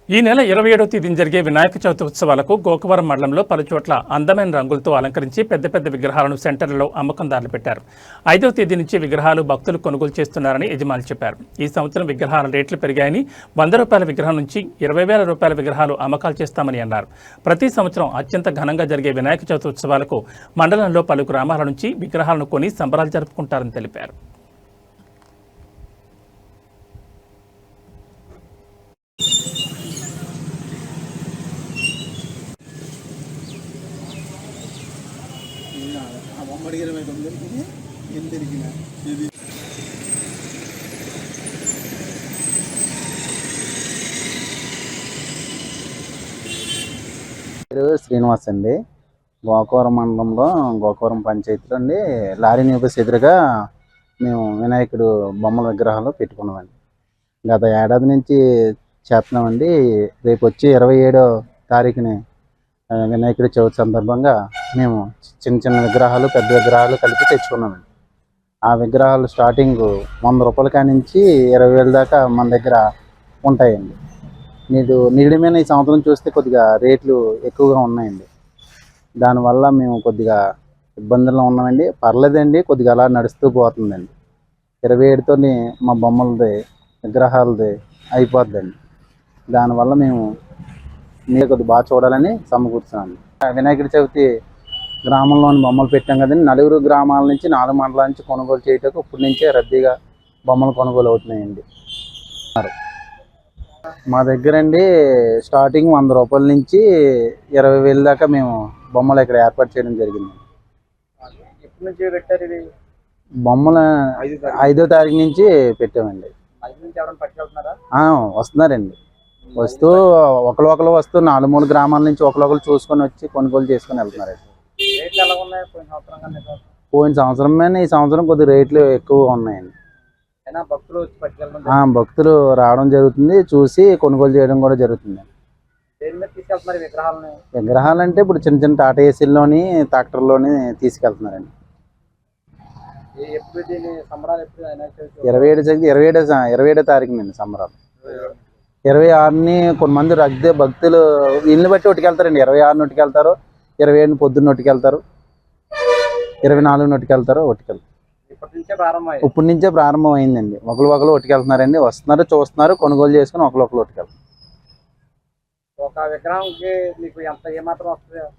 ఈ నెల 27వ తేదీన జరిగే వినాయక చవితి ఉత్సవాలకు గోకవరం మండలంలో పలుచోట్ల అందమైన రంగులతో అలంకరించి పెద్ద పెద్ద విగ్రహాలను సెంటర్లలో అమ్మకందారులు పెట్టారు. 5వ తేదీ నుంచి విగ్రహాలు భక్తులు కొనుగోలు చేస్తున్నారని యజమానులు చెప్పారు. ఈ సంవత్సరం విగ్రహాల రేట్లు పెరిగాయని 100 రూపాయల విగ్రహం నుంచి 20,000 రూపాయల విగ్రహాలు అమ్మకాలు చేస్తామని అన్నారు. ప్రతి సంవత్సరం అత్యంత ఘనంగా జరిగే వినాయక చవితి ఉత్సవాలకు మండలంలో పలు గ్రామాల నుంచి విగ్రహాలను కొని సంబరాలు జరుపుకుంటారని తెలిపారు. శ్రీనివాస్ అండి. గోకవరం మండలంలో గోకవరం పంచాయతీలో అండి లారీ నివాస్ ఎదురుగా మేము వినాయకుడు బొమ్మల విగ్రహాలు పెట్టుకున్నామండి. గత ఏడాది నుంచి చేస్తున్నామండి. రేపు వచ్చి 27వ తారీఖుని వినాయకుడి చవితి సందర్భంగా మేము చిన్న చిన్న విగ్రహాలు పెద్ద విగ్రహాలు కలిపి తెచ్చుకున్నామండి. ఆ విగ్రహాలు స్టార్టింగ్ 100 రూపాయల కాడి నుంచి 20,000 దాకా మన దగ్గర ఉంటాయండి. నిడిమైన ఈ సంవత్సరం చూస్తే కొద్దిగా రేట్లు ఎక్కువగా ఉన్నాయండి. దానివల్ల మేము కొద్దిగా ఇబ్బందుల్లో ఉన్నామండి. పర్లేదండి, కొద్దిగా అలా నడుస్తూ పోతుందండి. 27తో మా బొమ్మలది విగ్రహాలది అయిపోద్దండి. దానివల్ల మీరు కొద్దిగా బాగా చూడాలని సమకూర్చున్నాను. వినాయకుడి చవితి గ్రామంలోని బొమ్మలు పెట్టాం కదండి. నలుగురు గ్రామాల నుంచి 4 మండలాల నుంచి కొనుగోలు చేయటకు ఇప్పటి నుంచే రద్దీగా బొమ్మలు కొనుగోలు అవుతున్నాయండి. మా దగ్గర అండి స్టార్టింగ్ 100 రూపాయల నుంచి 20,000 దాకా మేము బొమ్మలు ఇక్కడ ఏర్పాటు చేయడం జరిగింది. ఎప్పటి నుంచి పెట్టారు ఇది? బొమ్మలు 5వ తారీఖు నుంచి పెట్టామండి. వస్తున్నారండి. వస్తూ ఒకరు వస్తూ 4-3 గ్రామాల నుంచి ఒకరు చూసుకొని వచ్చి కొనుగోలు చేసుకొని వెళ్తున్నారండి. పోయిన సంవత్సరం మీద ఈ సంవత్సరం కొద్ది రేట్లు ఎక్కువగా ఉన్నాయండి. భక్తులు రావడం జరుగుతుంది, చూసి కొనుగోలు చేయడం కూడా జరుగుతుంది. విగ్రహాలు అంటే ఇప్పుడు చిన్న చిన్న టాటా ఏసీల్లోని ట్రాక్టర్లోని తీసుకెళ్తున్నారండి. 27వ తారీఖు అండి సంబరాలు. 26ని కొంతమంది భక్తులు ఇల్లు బట్టి ఒట్టుకెళ్తారండి. 26 ఒట్టుకెళ్తారు, 27 పొద్దున్న ఒట్టుకెళ్తారు, 24 ఒట్టుకెళ్తారు. ఇప్పటి నుంచే ప్రారంభం అయిందండి. ఒకరు ఒట్టుకెళ్తున్నారండి. వస్తున్నారు, చూస్తున్నారు, కొనుగోలు చేసుకుని ఒకరు ఒట్టుకెళ్తారు. ఒక విగ్రహంకి మీకు ఎంత ఏమాత్రం వస్తుంది?